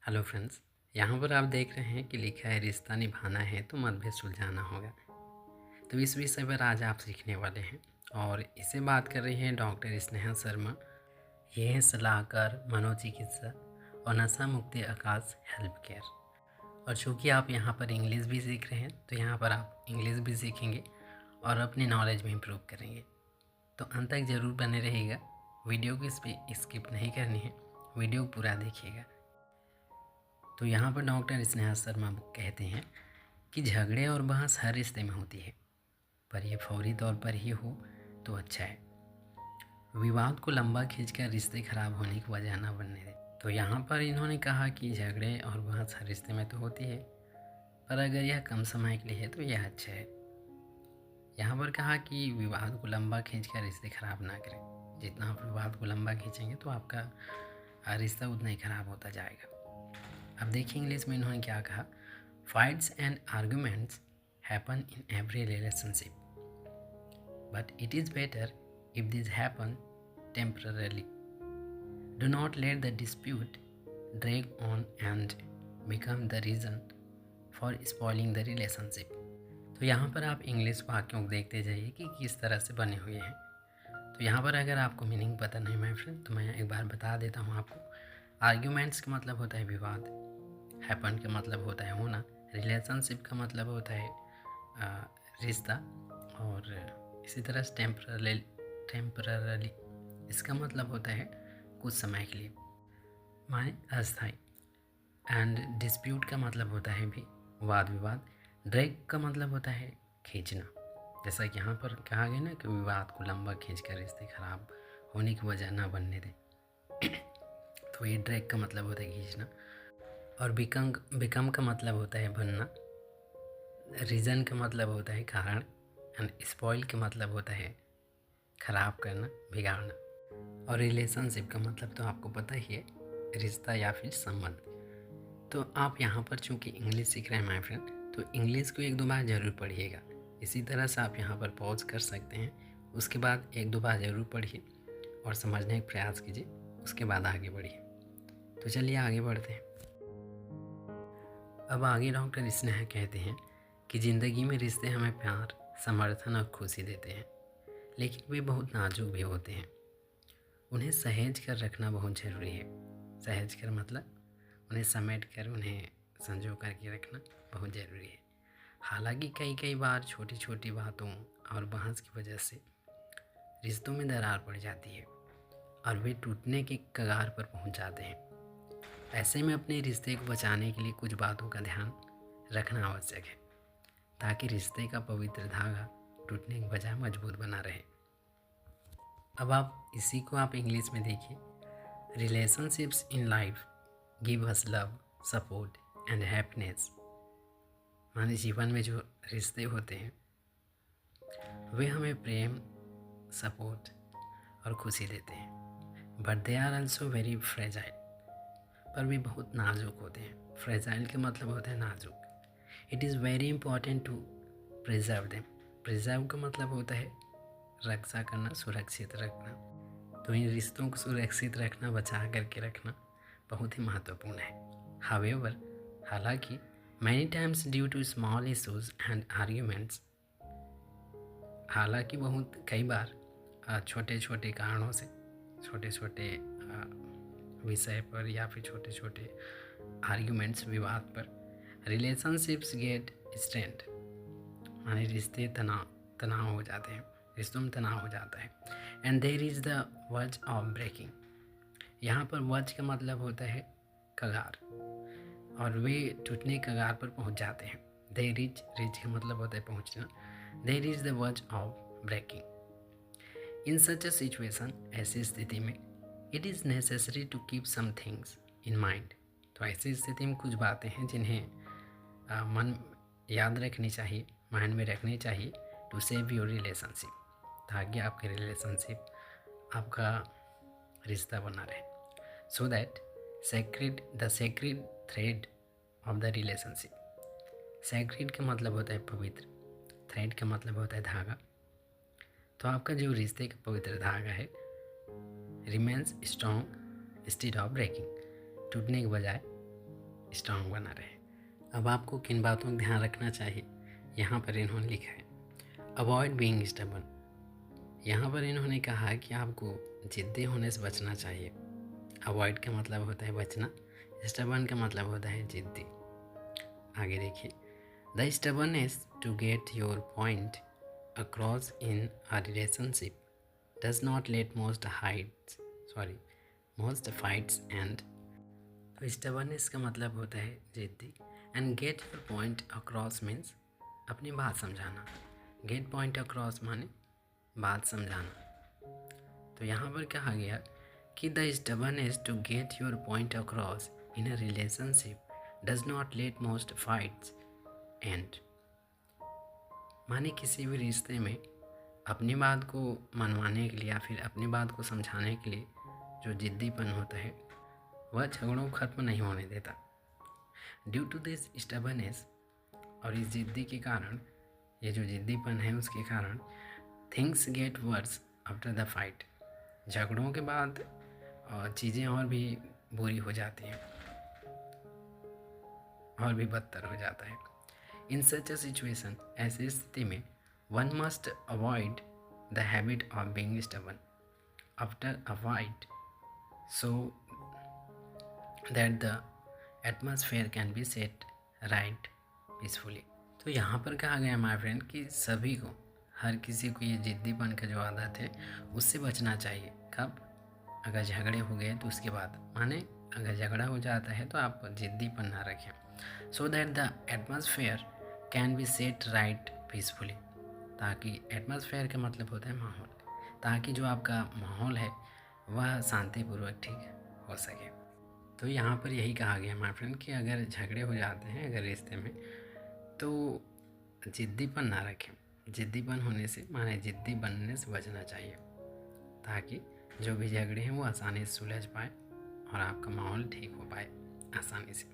Hello friends. यहाँ पर आप देख रहे हैं कि लिखा है रिश्ता निभाना है तो मतभेद सुलझाना होगा। तो इस विषय पर आज आप सीखने वाले हैं और इसे बात कर रही हैं डॉक्टर स्नेहा शर्मा। ये हैं सलाहकार, मनोचिकित्सक और नशा मुक्ति आकाश हेल्प केयर। और चूँकि आप यहाँ पर इंग्लिश भी सीख रहे हैं तो यहाँ पर आप इंग्लिश भी सीखेंगे और अपनी नॉलेज भी इम्प्रूव करेंगे। तो अंत तक ज़रूर बने रहिएगा। वीडियो को इस पर स्किप नहीं करनी है, वीडियो पूरा देखिएगा। तो यहाँ पर डॉक्टर स्नेहा शर्मा कहते हैं कि झगड़े और बहस हर रिश्ते में होती है, पर यह फौरी तौर पर ही हो तो अच्छा है। विवाद को लंबा खींचकर रिश्ते खराब होने की वजह न बनने दें। तो यहाँ पर इन्होंने कहा कि झगड़े और बहस हर रिश्ते में तो होती है, पर अगर यह कम समय के लिए है तो यह अच्छा है। यहाँ पर कहा कि विवाद को लंबा खींचकर रिश्ते खराब ना करें। जितना आप विवाद को लंबा खींचेंगे तो आपका रिश्ता उतना ही खराब होता जाएगा। अब देखिए इंग्लिश में इन्होंने क्या कहा। Fights and arguments happen in every relationship, but it is better if this happen temporarily. Do not let the dispute drag on and become the reason for spoiling the relationship. तो यहाँ पर आप English वाक्यों को देखते जाइए कि किस तरह से बने हुए हैं। तो यहाँ पर अगर आपको मीनिंग पता नहीं माय फ्रेंड तो मैं एक बार बता देता हूँ आपको। आर्ग्यूमेंट्स का मतलब होता है विवाद, हैपन का मतलब होता है होना, रिलेशनशिप का मतलब होता है रिश्ता, और इसी तरह से टेम्पररली इसका मतलब होता है कुछ समय के लिए, माने अस्थायी। एंड डिस्प्यूट का मतलब होता है भी वाद विवाद। ड्रैग का मतलब होता है खींचना, जैसा कि यहाँ पर कहा गया ना कि विवाद को लंबा खींचकर रिश्ते खराब होने की वजह ना बनने दें। तो ये ड्रैग का मतलब होता है खींचना। और बिकम का मतलब होता है बनना। रीज़न का मतलब होता है कारण। एंड स्पॉइल का मतलब होता है खराब करना, बिगाड़ना। और रिलेशनशिप का मतलब तो आपको पता ही है, रिश्ता या फिर संबंध। तो आप यहाँ पर चूँकि इंग्लिश सीख रहे हैं माय फ्रेंड, तो इंग्लिश को एक दो बार ज़रूर पढ़िएगा। इसी तरह से आप यहाँ पर पॉज कर सकते हैं, उसके बाद एक दो बार ज़रूर पढ़िए और समझने का प्रयास कीजिए, उसके बाद आगे बढ़िए। तो चलिए आगे बढ़ते हैं। अब आगे डॉक्टर स्नेहा कहते हैं कि ज़िंदगी में रिश्ते हमें प्यार, समर्थन और खुशी देते हैं, लेकिन वे बहुत नाजुक भी होते हैं। उन्हें सहेज कर रखना बहुत ज़रूरी है। सहेज कर मतलब उन्हें समेट कर, उन्हें संजो करके रखना बहुत ज़रूरी है। हालांकि कई बार छोटी छोटी बातों और बहस की वजह से रिश्तों में दरार पड़ जाती है और वे टूटने के कगार पर पहुंच जाते हैं। ऐसे में अपने रिश्ते को बचाने के लिए कुछ बातों का ध्यान रखना आवश्यक है, ताकि रिश्ते का पवित्र धागा टूटने के बजाय मजबूत बना रहे। अब आप इसी को आप इंग्लिश में देखिए। Relationships in life give us love, support and happiness. माने जीवन में जो रिश्ते होते हैं वे हमें प्रेम, सपोर्ट और खुशी देते हैं। But they are also very fragile, पर वे बहुत नाजुक होते हैं। फ्रेजाइल का मतलब होता है नाजुक। It is very important to preserve them. Preserve का मतलब होता है रक्षा करना, सुरक्षित रखना। तो इन रिश्तों को सुरक्षित रखना, बचा करके रखना बहुत ही महत्वपूर्ण है। हावेवर, हालांकि many times due to small issues and arguments, हालांकि बहुत कई बार छोटे छोटे कारणों से, छोटे छोटे विषय पर या फिर छोटे छोटे आर्ग्यूमेंट्स, विवाद पर, रिलेशनशिप्स गेट स्ट्रेंथ, माने रिश्ते तनाव हो जाते हैं, रिश्तों में तनाव हो जाता है। And there is the verge of breaking. यहाँ पर वर्ज का मतलब होता है कगार, और वे टूटने कगार पर पहुँच जाते हैं। देयर इज, रिज का मतलब होता है पहुँचना। There is the verge of breaking. In such a situation, ऐसी स्थिति में it is necessary to keep some things in mind. तो ऐसी स्थिति में कुछ बातें हैं जिन्हें मन याद रखनी चाहिए, माइंड में रखनी चाहिए, टू सेव योर रिलेशनशिप, ताकि आपके रिलेशनशिप, आपका रिश्ता बना रहे। So that the sacred thread of the relationship. Sacred का मतलब होता है पवित्र, थ्रेड का मतलब होता है धागा। तो आपका जो रिश्ते का पवित्र धागा है remains strong instead of breaking, टूटने के बजाय स्ट्रांग बना रहे। अब आपको किन बातों का ध्यान रखना चाहिए, यहाँ पर इन्होंने लिखा है अवॉइड बीइंग स्टबर्न। यहाँ पर इन्होंने कहा कि आपको जिद्दी होने से बचना चाहिए। अवॉइड का मतलब होता है बचना, स्टबर्न का मतलब होता है जिद्दी। आगे देखिए, the stubbornness to get your point across in a relationship does not let most fights end. तो स्टबर्ननेस का मतलब होता है जिद्दी, and get your point across means अपनी बात समझाना। गेट पॉइंट अक्रॉस माने बात समझाना। तो यहाँ पर कहा गया कि the stubbornness to get your point across in a relationship does not let most fights end. माने किसी भी रिश्ते में अपनी बात को मनवाने के लिए या फिर अपनी बात को समझाने के लिए जो जिद्दीपन होता है वह झगड़ों को खत्म नहीं होने देता। ड्यू टू दिस स्टबर्ननेस, और इस जिद्दी के कारण, ये जो जिद्दीपन है उसके कारण, things get worse after the fight. झगड़ों के बाद चीज़ें और भी बुरी हो जाती हैं, और भी बदतर हो जाता है। इन सच अ सिचुएशन, ऐसी स्थिति में one must avoid the habit of being stubborn after a fight so that the atmosphere can be set right peacefully. तो यहाँ पर कहा गया माय फ्रेंड कि सभी को, हर किसी को ये जिद्दीपन का जो आदत है उससे बचना चाहिए। कब? अगर झगड़े हो गए तो उसके बाद, माने अगर झगड़ा हो जाता है तो आप जिद्दीपन ना रखें। So that the atmosphere can be set right peacefully, ताकि एटमॉस्फेयर का मतलब होता है माहौल, ताकि जो आपका माहौल है वह शांतिपूर्वक ठीक हो सके। तो यहाँ पर यही कहा गया माय फ्रेंड कि अगर झगड़े हो जाते हैं अगर रिश्ते में, तो जिद्दीपन ना रखें। जिद्दीपन होने से, माने जिद्दी बनने से बचना चाहिए, ताकि जो भी झगड़े हैं वो आसानी से सुलझ पाए और आपका माहौल ठीक हो पाए आसानी से।